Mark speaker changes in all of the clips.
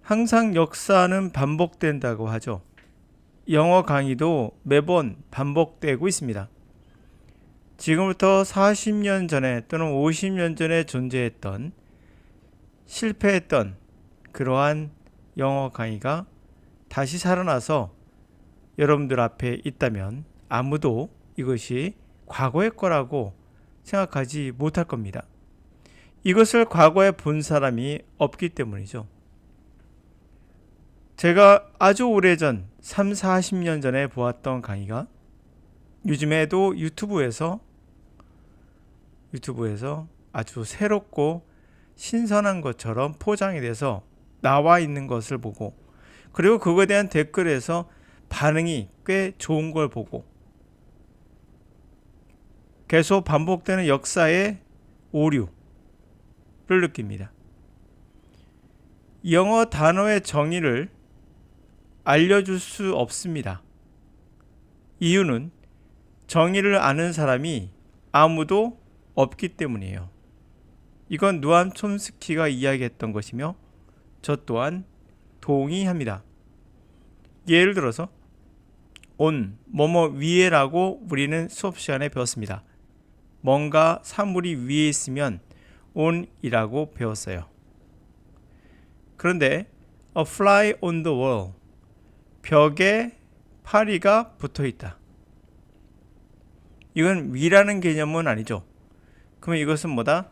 Speaker 1: 항상 역사는 반복된다고 하죠. 영어 강의도 매번 반복되고 있습니다. 지금부터 40년 전에 또는 50년 전에 존재했던 실패했던 그러한 영어 강의가 다시 살아나서 여러분들 앞에 있다면 아무도 이것이 과거의 거라고 생각하지 못할 겁니다. 이것을 과거에 본 사람이 없기 때문이죠. 제가 아주 오래전 3, 40년 전에 보았던 강의가 요즘에도 유튜브에서 아주 새롭고 신선한 것처럼 포장이 돼서 나와 있는 것을 보고, 그리고 그거에 대한 댓글에서 반응이 꽤 좋은 걸 보고, 계속 반복되는 역사의 오류를 느낍니다. 영어 단어의 정의를 알려줄 수 없습니다. 이유는 정의를 아는 사람이 아무도 없기 때문이에요. 이건 누암 촘스키가 이야기했던 것이며 저 또한 동의합니다. 예를 들어서 on, 뭐뭐 위에라고 우리는 수업 시간에 배웠습니다. 뭔가 사물이 위에 있으면 on이라고 배웠어요. 그런데 a fly on the wall, 벽에 파리가 붙어 있다. 이건 위라는 개념은 아니죠. 그러면 이것은 뭐다?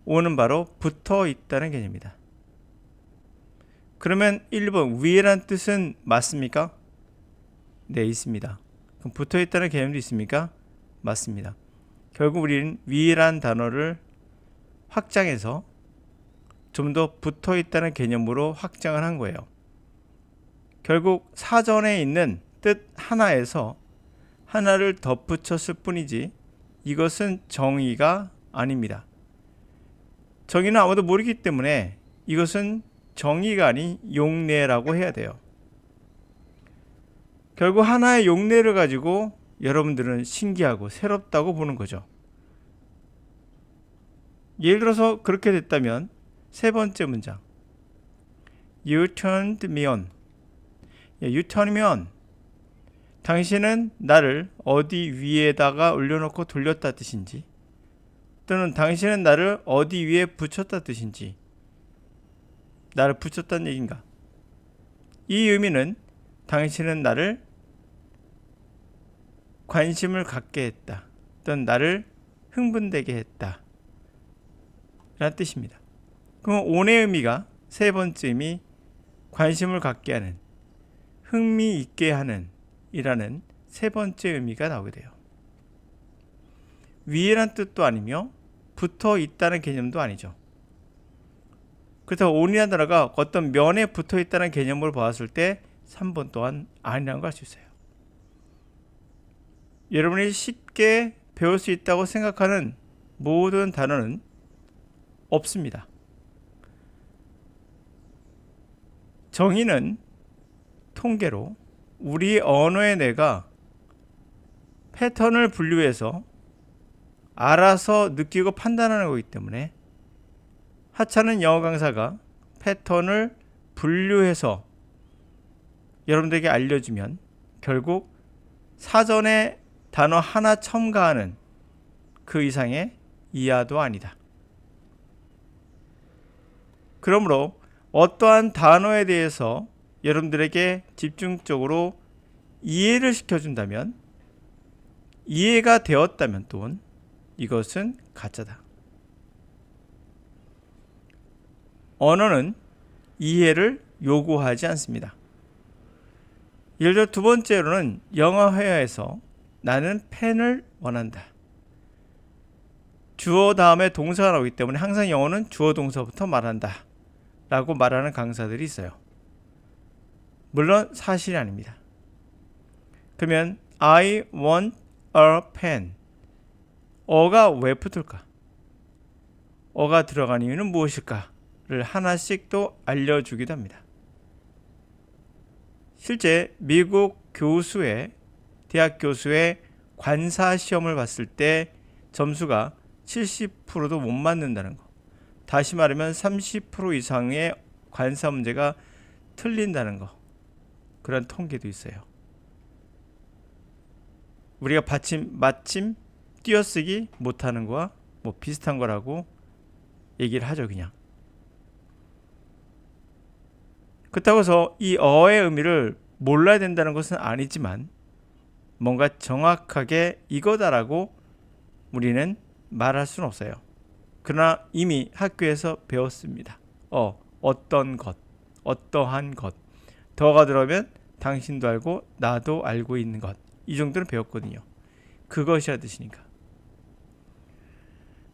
Speaker 1: on은 바로 붙어 있다는 개념입니다. 그러면 1번 위에란 뜻은 맞습니까? 네, 있습니다. 그럼 붙어 있다는 개념도 있습니까? 맞습니다. 결국 우리는 위란 단어를 확장해서 좀 더 붙어 있다는 개념으로 확장을 한 거예요. 결국 사전에 있는 뜻 하나에서 하나를 덧붙였을 뿐이지 이것은 정의가 아닙니다. 정의는 아무도 모르기 때문에 이것은 정의가 아닌 용례라고 해야 돼요. 결국 하나의 용례를 가지고 여러분들은 신기하고 새롭다고 보는 거죠. 예를 들어서 그렇게 됐다면 세 번째 문장, You turned me on. You turned me on. 당신은 나를 어디 위에다가 올려놓고 돌렸다 뜻인지, 또는 당신은 나를 어디 위에 붙였다 뜻인지, 나를 붙였다는 얘기인가? 이 의미는 당신은 나를 관심을 갖게 했다, 또는 나를 흥분되게 했다 라는 뜻입니다. 그럼 on의 의미가 세 번째 의미, 관심을 갖게 하는, 흥미 있게 하는 이라는 세 번째 의미가 나오게 돼요. 위에란 뜻도 아니며 붙어 있다는 개념도 아니죠. 그렇다고 on이라는 단어가 어떤 면에 붙어 있다는 개념으로 봤을 때 3번 또한 아니라는 걸 알 수 있어요. 여러분이 쉽게 배울 수 있다고 생각하는 모든 단어는 없습니다. 정의는 통계로 우리 언어의 뇌가 패턴을 분류해서 알아서 느끼고 판단하는 거기 때문에 하찮은 영어 강사가 패턴을 분류해서 여러분들에게 알려주면 결국 사전에 단어 하나 첨가하는 그 이상의 이하도 아니다. 그러므로 어떠한 단어에 대해서 여러분들에게 집중적으로 이해를 시켜준다면, 이해가 되었다면 또한 이것은 가짜다. 언어는 이해를 요구하지 않습니다. 예를 들어 두 번째로는 영어 회화에서 나는 펜을 원한다. 주어 다음에 동사가 나오기 때문에 항상 영어는 주어 동사부터 말한다 라고 말하는 강사들이 있어요. 물론 사실이 아닙니다. 그러면 I want a pen. 어가 왜 붙을까? 어가 들어간 이유는 무엇일까를 하나씩 또 알려주기도 합니다. 실제 미국 대학 교수의 관사 시험을 봤을 때 점수가 70%도 못 맞는다는 거. 다시 말하면 30% 이상의 관사 문제가 틀린다는 거, 그런 통계도 있어요. 우리가 마침 띄어쓰기 못하는 거와 뭐 비슷한 거라고 얘기를 하죠. 그냥 그렇다고 해서 이 어의 의미를 몰라야 된다는 것은 아니지만 뭔가 정확하게 이거다라고 우리는 말할 수는 없어요. 그러나 이미 학교에서 배웠습니다. 어떤 것, 어떠한 것, 더가 들어오면 당신도 알고 나도 알고 있는 것, 이 정도는 배웠거든요. 그것이라 뜻이니까.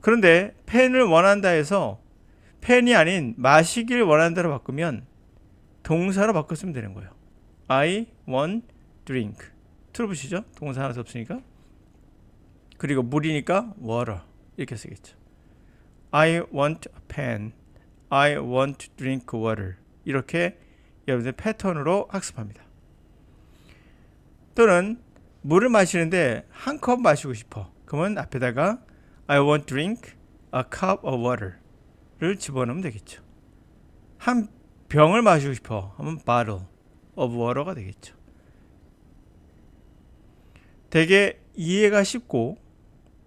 Speaker 1: 그런데 펜을 원한다 해서 펜이 아닌 마시길 원한다로 바꾸면 동사로 바꿨으면 되는 거예요. I want drink. 들어보시죠? 동사 하나 더 없으니까. 그리고 물이니까 water 이렇게 쓰겠죠. I want a pen. I want to drink water. 이렇게 여러분들 패턴으로 학습합니다. 또는 물을 마시는데 한 컵 마시고 싶어. 그러면 앞에다가 I want to drink a cup of water를 집어넣으면 되겠죠. 한 병을 마시고 싶어 하면 bottle of water가 되겠죠. 되게 이해가 쉽고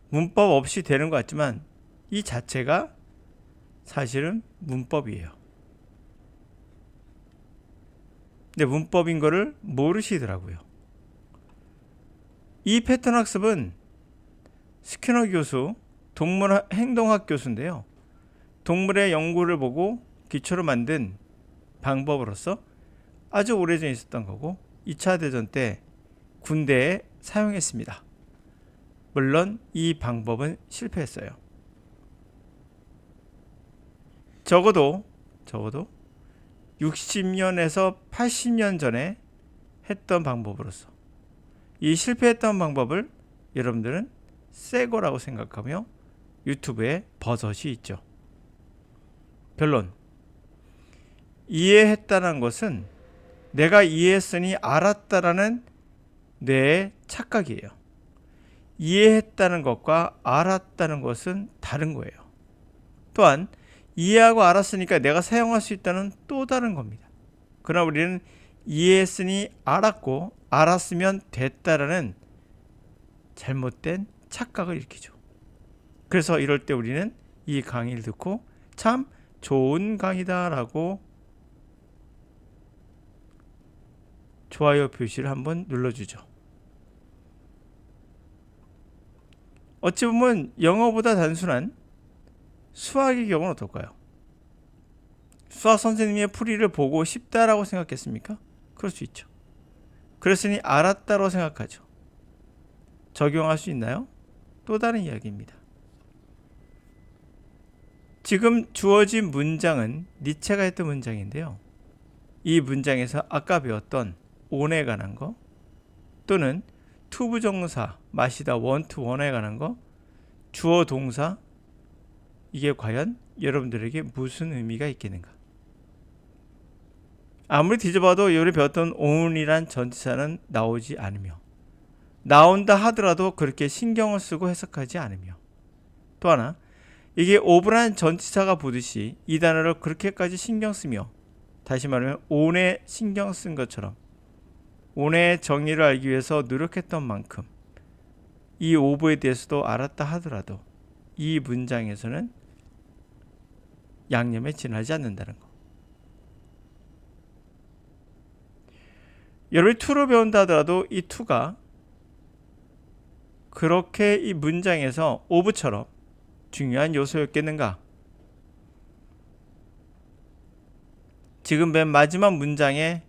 Speaker 1: 문법 없이 되는 것 같지만 이 자체가 사실은 문법이에요. 근데 문법인 거를 모르시더라고요. 이 패턴 학습은 스키너 교수, 동물 행동학 교수인데요. 동물의 연구를 보고 기초로 만든 방법으로서 아주 오래전에 있었던 거고 2차 대전 때 군대에 사용했습니다. 물론 이 방법은 실패했어요. 적어도 60년에서 80년 전에 했던 방법으로서 이 실패했던 방법을 여러분들은 새 거라고 생각하며 유튜브에 버젓이 있죠. 결론. 이해했다는 것은 내가 이해했으니 알았다라는 뇌의 착각이에요. 이해했다는 것과 알았다는 것은 다른 거예요. 또한 이해하고 알았으니까 내가 사용할 수 있다는 또 다른 겁니다. 그러나 우리는 이해했으니 알았고 알았으면 됐다라는 잘못된 착각을 일으키죠. 그래서 이럴 때 우리는 이 강의를 듣고 참 좋은 강의다라고 좋아요 표시를 한번 눌러주죠. 어찌 보면 영어보다 단순한 수학의 경우는 어떨까요? 수학 선생님의 풀이를 보고 싶다라고 생각했습니까? 그럴 수 있죠. 그랬으니 알았다고 생각하죠. 적용할 수 있나요? 또 다른 이야기입니다. 지금 주어진 문장은 니체가 했던 문장인데요. 이 문장에서 아까 배웠던 on에 관한 거 또는 투부정사 마시다 want, wan에 관한 거 주어 동사 이게 과연 여러분들에게 무슨 의미가 있겠는가? 아무리 뒤져봐도 여기 배웠던 on이란 전치사는 나오지 않으며 나온다 하더라도 그렇게 신경을 쓰고 해석하지 않으며 또 하나 이게 of란 전치사가 보듯이 이 단어를 그렇게까지 신경 쓰며 다시 말하면 on에 신경 쓴 것처럼 on의 정의를 알기 위해서 노력했던 만큼 이 of에 대해서도 알았다 하더라도 이 문장에서는 양념에 지나지 않는다는 거. 여러분이 to를 배운다 하더라도 이 to가 그렇게 이 문장에서 of처럼 중요한 요소였겠는가? 지금 맨 마지막 문장에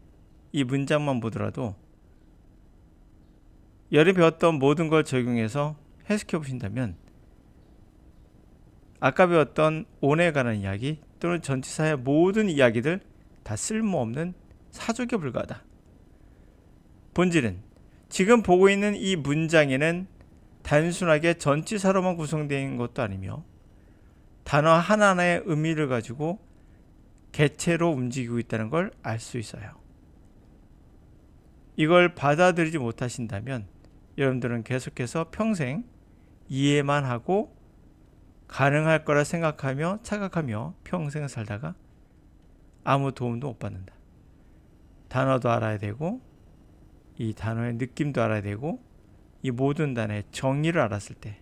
Speaker 1: 이 문장만 보더라도 여러분이 배웠던 모든 걸 적용해서 해석해 보신다면 아까 배웠던 on에 관한 이야기 또는 전치사의 모든 이야기들 다 쓸모없는 사족에 불과하다. 본질은 지금 보고 있는 이 문장에는 단순하게 전치사로만 구성되어 있는 것도 아니며 단어 하나하나의 의미를 가지고 개체로 움직이고 있다는 걸 알 수 있어요. 이걸 받아들이지 못하신다면 여러분들은 계속해서 평생 이해만 하고 가능할 거라 생각하며 착각하며 평생 살다가 아무 도움도 못 받는다. 단어도 알아야 되고 이 단어의 느낌도 알아야 되고 이 모든 단어의 정의를 알았을 때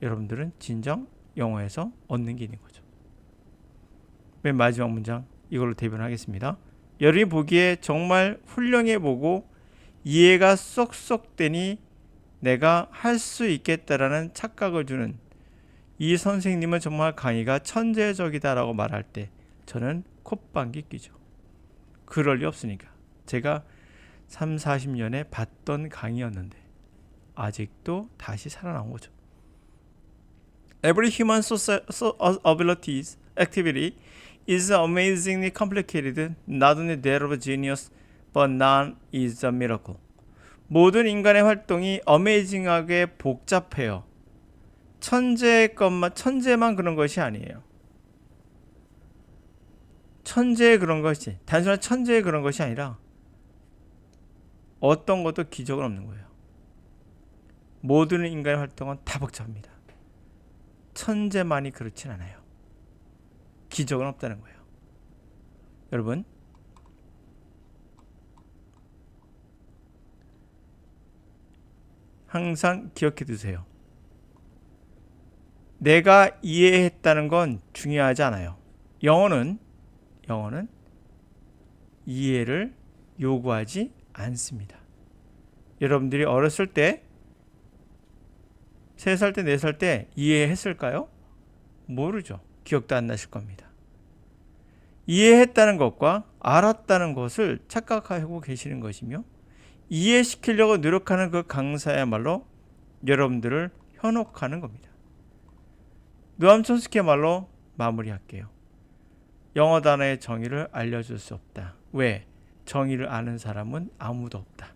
Speaker 1: 여러분들은 진정 영어에서 얻는 게 있는 거죠. 맨 마지막 문장 이걸로 대변하겠습니다. 여러분이 보기에 정말 훌륭해 보고 이해가 쏙쏙 되니 내가 할 수 있겠다라는 착각을 주는 이 선생님은 정말 강의가 천재적이다라고 말할 때 저는 콧방귀 끼죠. 그럴 리 없으니까. 제가 3, 40년에 봤던 강의였는데 아직도 다시 살아나온 거죠. Every human abilities activity is amazingly complicated. Not only that of genius, but none is a miracle. 모든 인간의 활동이 어메이징하게 복잡해요. 천재만 그런 것이 아니에요. 단순한 천재의 그런 것이 아니라 어떤 것도 기적은 없는 거예요. 모든 인간의 활동은 다 복잡합니다. 천재만이 그렇진 않아요. 기적은 없다는 거예요. 여러분, 항상 기억해 두세요. 내가 이해했다는 건 중요하지 않아요. 영어는 이해를 요구하지 않습니다. 여러분들이 어렸을 때 3살 때 4살 때 이해했을까요? 모르죠. 기억도 안 나실 겁니다. 이해했다는 것과 알았다는 것을 착각하고 계시는 것이며 이해시키려고 노력하는 그 강사야말로 여러분들을 현혹하는 겁니다. 노암 촘스키의 말로 마무리할게요. 영어 단어의 정의를 알려줄 수 없다. 왜? 정의를 아는 사람은 아무도 없다.